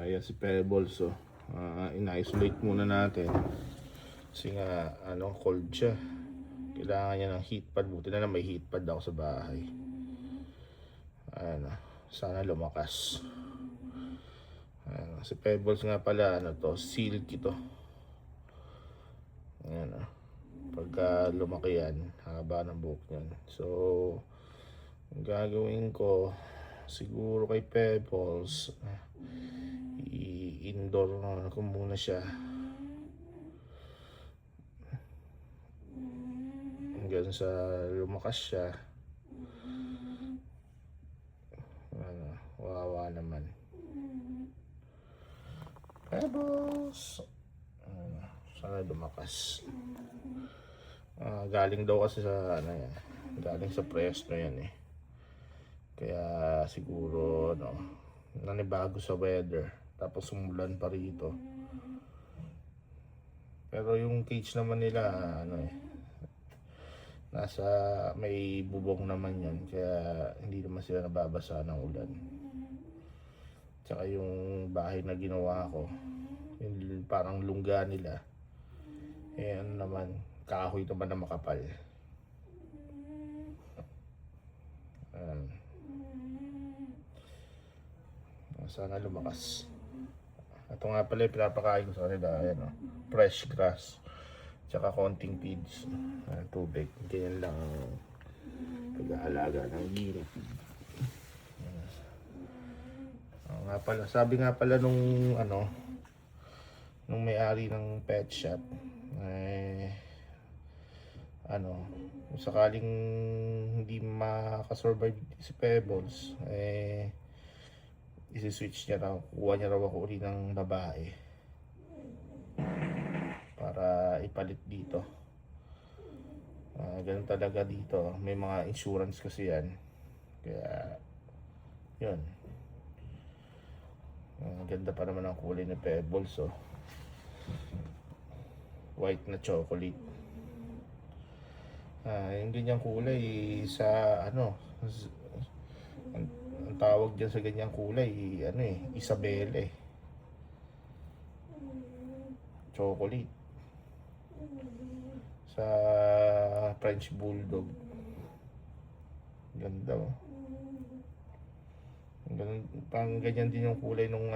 Ayan si Pebbles, oh. In-isolate muna natin. Kasi nga, cold siya. Kailangan niya ng heat pad. Buti na lang may heat pad ako sa bahay. Ayan, sana lumakas. Ayan, si Pebbles nga pala, silky to. Ayan, pagka lumaki yan, haba ng buhok yan. So, ang gagawin ko, siguro kay Pebbles, i-indoor na ko muna siya hanggang sa lumakas siya. Wawa naman Pebbles. Sana lumakas. Galing daw kasi sa galing sa presto yan eh. Kaya siguro nanibago sa weather, tapos umulan pa rito. Pero yung cage naman nila nasa may bubong naman yan, kaya hindi naman sila nababasa ng ulan. Tsaka yung bahay na ginawa ko, yung parang lungga nila, naman, kahoy naman na makapal. Sana lumakas. Ito nga pala yung pinapakain ko sa kanila, fresh grass tsaka konting feeds, tubig. Ganyan lang pag-aalaga ng guinea pig. Nga pala, sabi nga pala nung may-ari ng pet shop, kung sakaling hindi makasurvive si Pebbles, isi-switch niya raw, kuha niya raw ako uli ng babae para ipalit dito. Ganun talaga dito, may mga insurance kasi yan, kaya yun. Ganda pa naman ang kulay ni Pebbles, oh. White na chocolate. Yung ganyang kulay sa ang tawag dyan sa ganyang kulay Isabela chocolate sa French Bulldog. Ganda, oh. Pang ganyan din yung kulay nung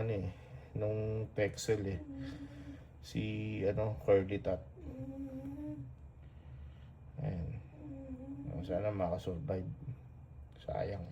nung Texel si curly top. Ayan. Sana makasurvive. Sayang